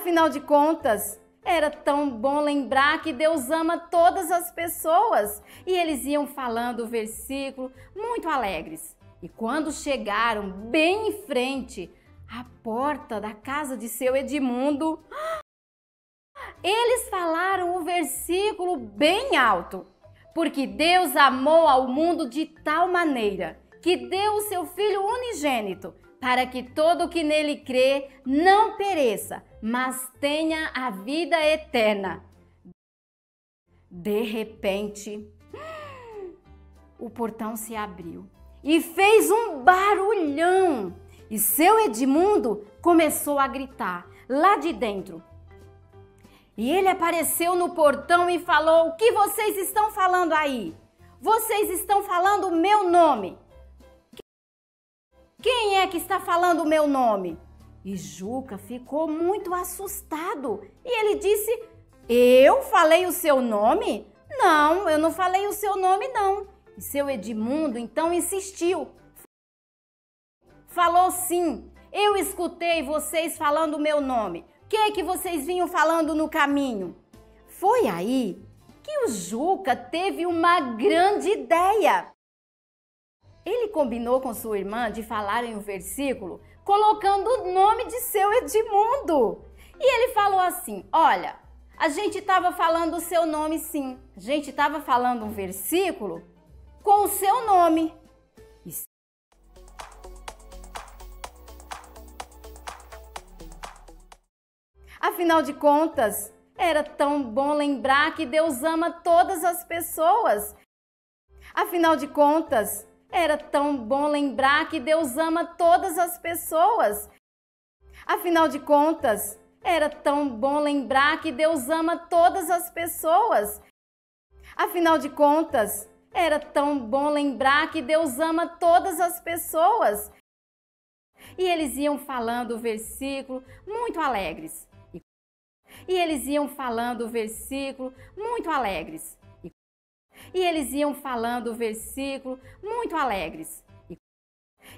Afinal de contas, era tão bom lembrar que Deus ama todas as pessoas. E eles iam falando o versículo muito alegres. E quando chegaram bem em frente à porta da casa de seu Edmundo, eles falaram o versículo bem alto. Porque Deus amou ao mundo de tal maneira que deu o seu Filho unigênito, para que todo o que nele crê não pereça, mas tenha a vida eterna. De repente, o portão se abriu e fez um barulhão. E seu Edmundo começou a gritar lá de dentro. E ele apareceu no portão e falou: "O que vocês estão falando aí? Vocês estão falando o meu nome. Quem é que está falando o meu nome?" E Juca ficou muito assustado. E ele disse: "Eu falei o seu nome? Não, eu não falei o seu nome, não." E seu Edmundo então insistiu. Falou sim, eu escutei vocês falando o meu nome. O que é que vocês vinham falando no caminho? Foi aí que o Juca teve uma grande ideia. Ele combinou com sua irmã de falarem o versículo colocando o nome de seu Edmundo. E ele falou assim: "Olha, a gente estava falando o seu nome sim. A gente estava falando um versículo com o seu nome." Afinal de contas, era tão bom lembrar que Deus ama todas as pessoas. Afinal de contas, era tão bom lembrar que Deus ama todas as pessoas. Afinal de contas, era tão bom lembrar que Deus ama todas as pessoas. Afinal de contas, era tão bom lembrar que Deus ama todas as pessoas. E eles iam falando o versículo muito alegres. E eles iam falando o versículo muito alegres. E eles iam falando o versículo muito alegres.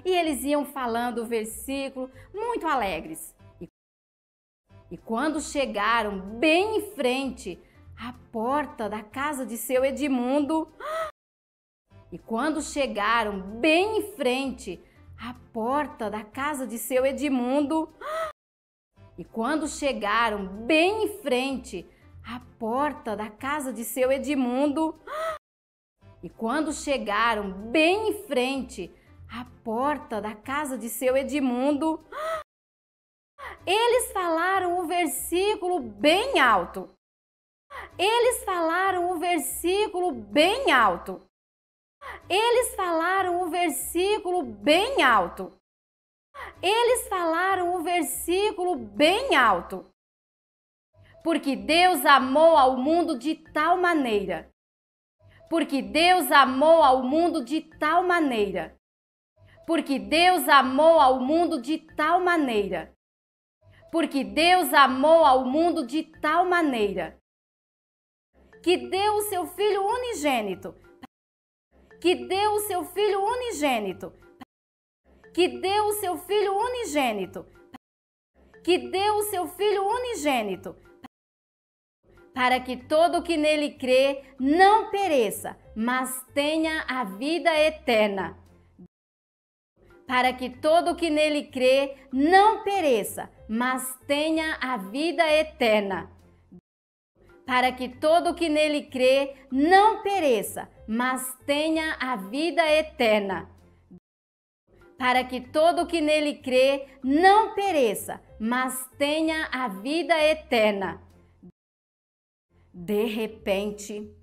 E eles iam falando o versículo muito alegres. E quando chegaram bem em frente à porta da casa de seu Edmundo, e quando chegaram bem em frente à porta da casa de seu Edmundo, e quando chegaram bem em frente à porta da casa de seu Edmundo, e quando chegaram bem em frente à porta da casa de seu Edmundo, eles falaram o versículo bem alto. Eles falaram o versículo bem alto. Eles falaram o versículo bem alto. Eles falaram o versículo bem alto. Porque Deus amou ao mundo de tal maneira. Porque Deus amou ao mundo de tal maneira. Porque Deus amou ao mundo de tal maneira. Porque Deus amou ao mundo de tal maneira que deu o seu Filho unigênito. Que deu o seu Filho unigênito. Que deu o seu Filho unigênito. Que deu o seu Filho unigênito. Para que todo o que nele crê não pereça, mas tenha a vida eterna. Para que todo o que nele crê não pereça, mas tenha a vida eterna. Para que todo o que nele crê não pereça, mas tenha a vida eterna. Para que todo o que nele crê não pereça, mas tenha a vida eterna. De repente,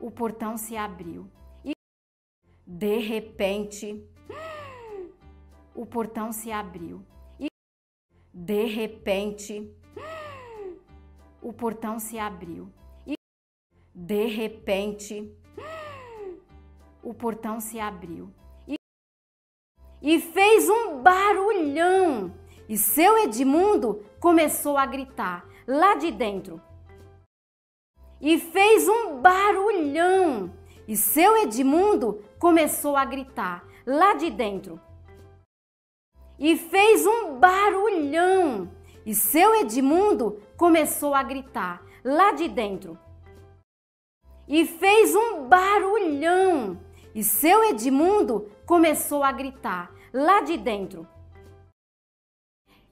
o portão se abriu. E de repente, o portão se abriu. E de repente, o portão se abriu. E de repente, o portão se abriu. E fez um barulhão. E seu Edmundo começou a gritar lá de dentro. E fez um barulhão. E seu Edmundo começou a gritar lá de dentro. E fez um barulhão. E seu Edmundo começou a gritar lá de dentro. E fez um barulhão. E seu Edmundo começou a gritar lá de dentro.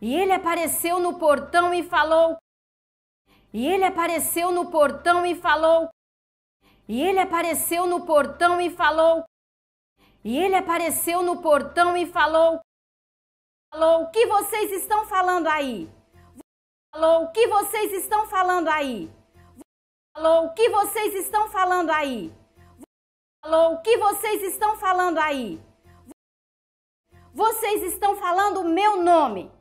E ele apareceu no portão e falou. E ele apareceu no portão e falou. E ele apareceu no portão e falou. E ele apareceu no portão e falou. Falou, o que vocês estão falando aí? Falou, o que vocês estão falando aí? Falou, o que vocês estão falando aí? Falou, o que vocês estão falando aí? Vocês estão falando o meu nome.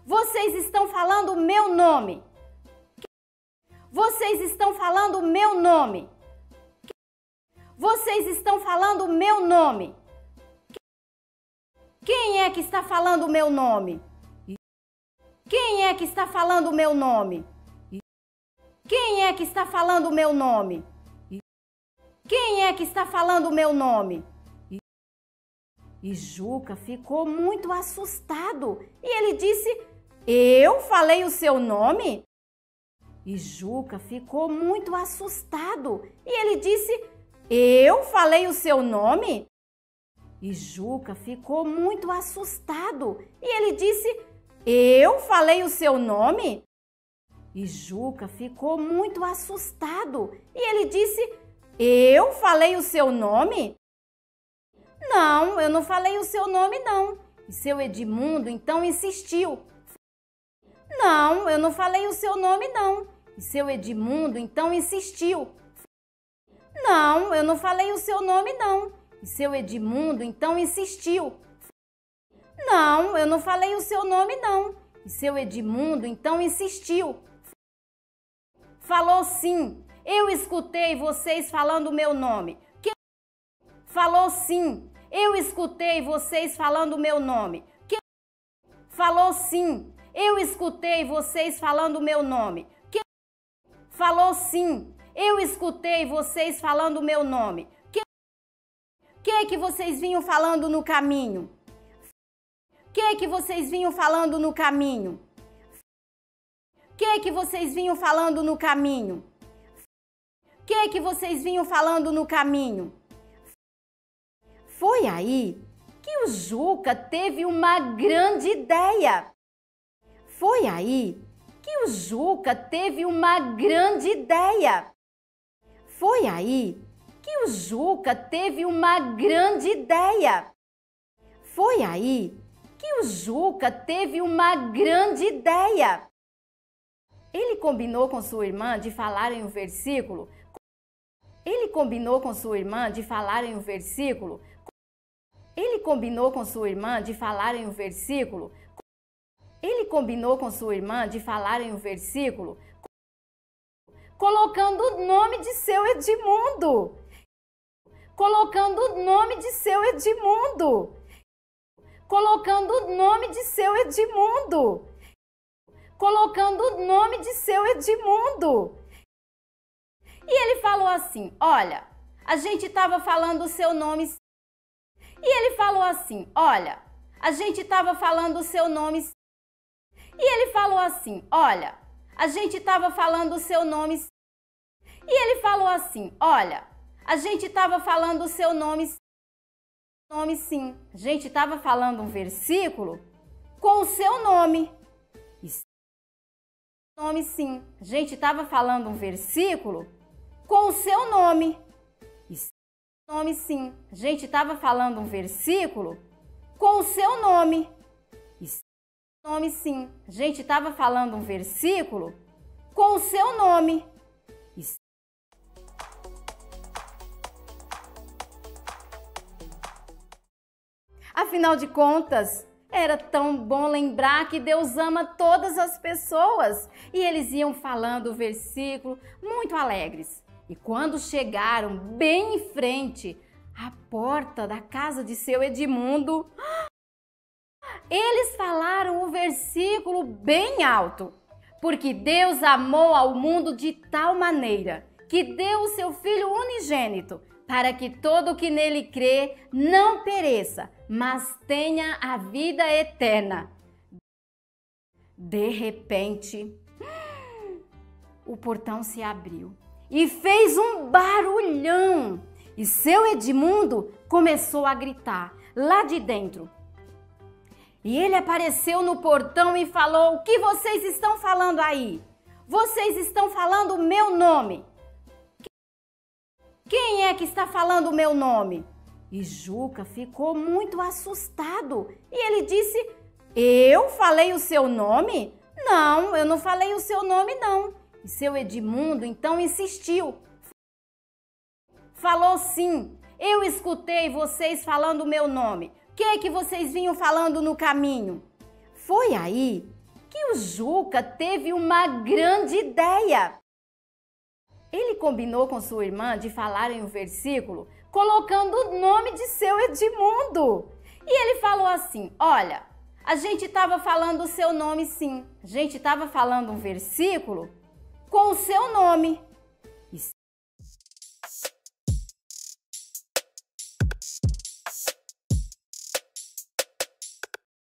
Vocês estão falando o meu nome. Vocês estão falando o meu nome. Vocês estão falando o meu nome. Quem é que está falando o meu nome? Quem é que está falando o meu nome? Quem é que está falando o meu nome? Quem é que está falando o meu nome? E Juca ficou muito assustado e ele disse: eu falei o seu nome? E Juca ficou muito assustado e ele disse: eu falei o seu nome? E Juca ficou muito assustado e ele disse: eu falei o seu nome? E Juca ficou muito assustado e ele disse: eu falei o seu nome? Não, eu não falei o seu nome não. E seu Edmundo então insistiu. Não, eu não falei o seu nome não. E seu Edmundo então insistiu. Não, eu não falei o seu nome não. E seu Edmundo então insistiu. Não, eu não falei o seu nome não. E seu Edmundo então insistiu. Falou sim, eu escutei vocês falando o meu nome. Falou sim, eu escutei vocês falando o meu nome. Falou sim, eu escutei vocês falando o meu nome. Falou sim, eu escutei vocês falando o meu nome. Que vocês vinham falando no caminho? Que vocês vinham falando no caminho? Que vocês vinham falando no caminho? Que vocês vinham falando no caminho? Foi aí que o Juca teve uma grande ideia. Foi aí que o Juca teve uma grande ideia. Foi aí que o Juca teve uma grande ideia. Foi aí que o Juca teve uma grande ideia. Ele combinou com sua irmã de falarem o versículo. Ele combinou com sua irmã de falarem o versículo. Ele combinou com sua irmã de falarem o versículo. Ele combinou com sua irmã de falarem o versículo, colocando o nome de seu Edmundo. Colocando o nome de seu Edmundo. Colocando o nome de seu Edmundo. Colocando o nome de seu Edmundo. E ele falou assim: olha, a gente estava falando o seu nome. E ele falou assim: olha, a gente estava falando o seu nome. E ele falou assim: olha, a gente estava falando o seu nome. E ele falou assim: olha, a gente estava falando o seu nome. Nome sim. A gente estava falando um versículo com o seu nome. Nome sim. A gente estava falando um versículo com o seu nome. Nome sim. A gente estava falando um versículo com o seu nome. Nome sim. A gente estava falando um versículo com o seu nome. Afinal de contas, era tão bom lembrar que Deus ama todas as pessoas. E eles iam falando o versículo muito alegres. E quando chegaram bem em frente à porta da casa de seu Edmundo, eles falaram o versículo bem alto. Porque Deus amou ao mundo de tal maneira que deu o seu Filho unigênito, para que todo o que nele crê não pereça, mas tenha a vida eterna. De repente, o portão se abriu e fez um barulhão. E seu Edmundo começou a gritar lá de dentro. E ele apareceu no portão e falou: o que vocês estão falando aí? Vocês estão falando o meu nome. Quem é que está falando o meu nome? E Juca ficou muito assustado. E ele disse: eu falei o seu nome? Não, eu não falei o seu nome não. E seu Edmundo então insistiu. Falou sim, eu escutei vocês falando o meu nome. O que vocês vinham falando no caminho? Foi aí que o Juca teve uma grande ideia. Ele combinou com sua irmã de falarem o versículo colocando o nome de seu Edmundo. E ele falou assim: olha, a gente estava falando o seu nome sim. A gente estava falando um versículo com o seu nome.